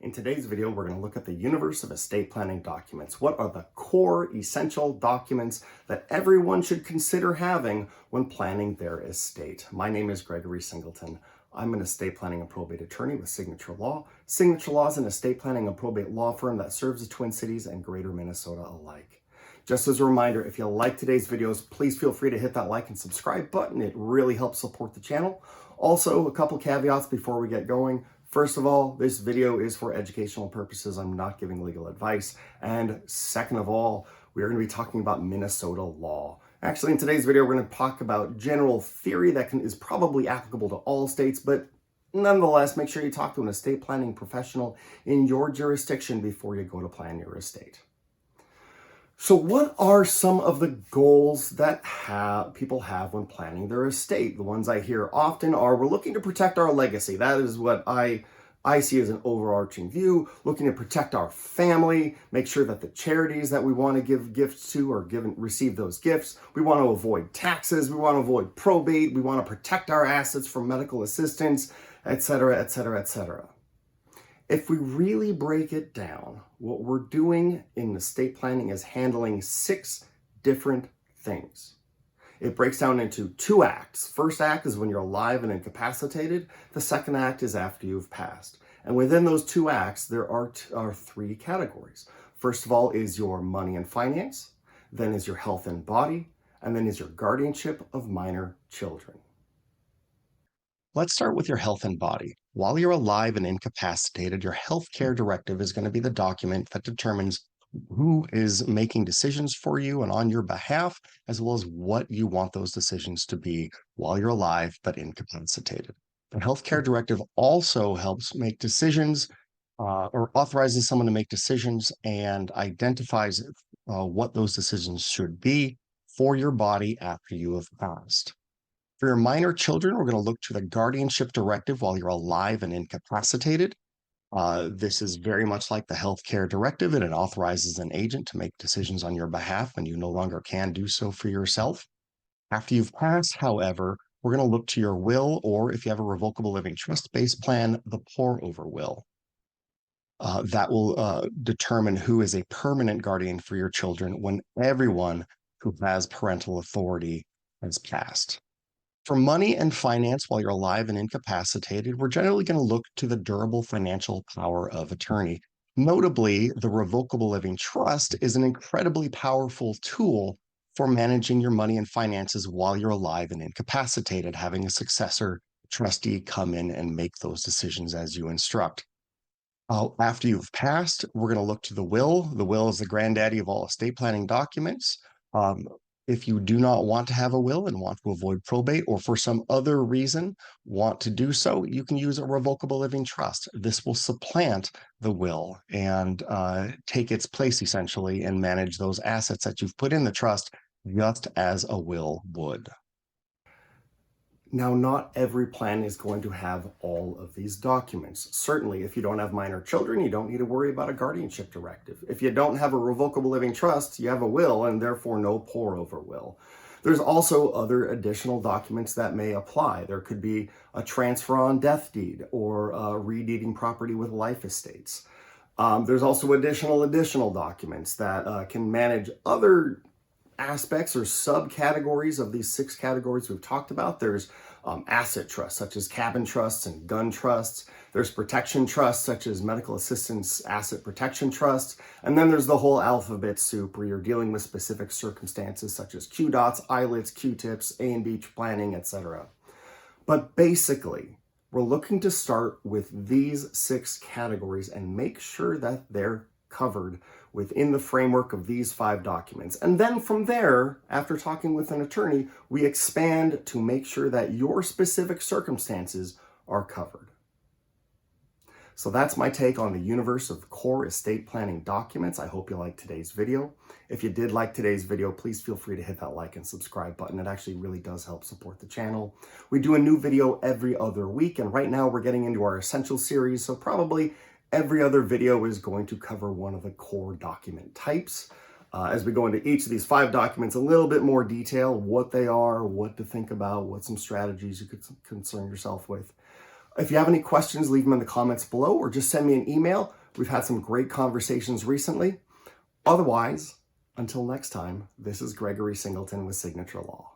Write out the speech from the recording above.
In today's video, we're going to look at the universe of estate planning documents. What are the core essential documents that everyone should consider having when planning their estate? My name is Gregory Singleton. I'm an estate planning and probate attorney with Signature Law. Signature Law is an estate planning and probate law firm that serves the Twin Cities and Greater Minnesota alike. Just as a reminder, if you like today's videos, please feel free to hit that like and subscribe button. It really helps support the channel. Also, a couple caveats before we get going. First of all, this video is for educational purposes. I'm not giving legal advice. And second of all, we are going to be talking about Minnesota law. Actually, in today's video, we're going to talk about general theory that is probably applicable to all states, but nonetheless, make sure you talk to an estate planning professional in your jurisdiction before you go to plan your estate. So what are some of the goals that people have when planning their estate? The ones I hear often are, we're looking to protect our legacy. That is what I see as an overarching view, looking to protect our family, make sure that the charities that we want to give gifts to or receive those gifts. We want to avoid taxes. We want to avoid probate. We want to protect our assets from medical assistance, etc., etc., etc. If we really break it down, what we're doing in estate planning is handling 6 different things. It breaks down into 2 acts. First act is when you're alive and incapacitated. The second act is after you've passed. And within those 2 acts, there are 3 categories. First of all is your money and finance, then is your health and body, and then is your guardianship of minor children. Let's start with your health and body. While you're alive and incapacitated, your healthcare directive is going to be the document that determines who is making decisions for you and on your behalf, as well as what you want those decisions to be while you're alive but incapacitated. The healthcare directive also helps make decisions or authorizes someone to make decisions and identifies what those decisions should be for your body after you have passed. For your minor children, we're going to look to the guardianship directive while you're alive and incapacitated. This is very much like the healthcare directive, and it authorizes an agent to make decisions on your behalf when you no longer can do so for yourself. After you've passed, however, we're going to look to your will, or if you have a revocable living trust-based plan, the pour-over will. That will determine who is a permanent guardian for your children when everyone who has parental authority has passed. For money and finance while you're alive and incapacitated, we're generally going to look to the durable financial power of attorney. Notably, the revocable living trust is an incredibly powerful tool for managing your money and finances while you're alive and incapacitated, having a successor trustee come in and make those decisions as you instruct. After you've passed, we're going to look to the will. The will is the granddaddy of all estate planning documents. If you do not want to have a will and want to avoid probate, or for some other reason want to do so, you can use a revocable living trust. This will supplant the will and take its place essentially and manage those assets that you've put in the trust just as a will would. Now, not every plan is going to have all of these documents. Certainly, if you don't have minor children, you don't need to worry about a guardianship directive. If you don't have a revocable living trust, you have a will and therefore no pour-over will. There's also other additional documents that may apply. There could be a transfer on death deed or redeeding property with life estates. There's also additional documents that can manage other aspects or subcategories of these 6 categories we've talked about. There's asset trusts, such as cabin trusts and gun trusts. There's protection trusts, such as medical assistance asset protection trusts. And then there's the whole alphabet soup where you're dealing with specific circumstances, such as QDOTs, ILITs, Q-tips, A&B planning, etc. But basically, we're looking to start with these 6 categories and make sure that they're covered within the framework of these 5 documents. And then from there, after talking with an attorney, we expand to make sure that your specific circumstances are covered. So that's my take on the universe of core estate planning documents. I hope you liked today's video. If you did like today's video, please feel free to hit that like and subscribe button. It actually really does help support the channel. We do a new video every other week, and right now we're getting into our essential series, so probably every other video is going to cover one of the core document types. As we go into each of these 5 documents, a little bit more detail, what they are, what to think about, what some strategies you could concern yourself with. If you have any questions, leave them in the comments below or just send me an email. We've had some great conversations recently. Otherwise, until next time, this is Gregory Singleton with Signature Law.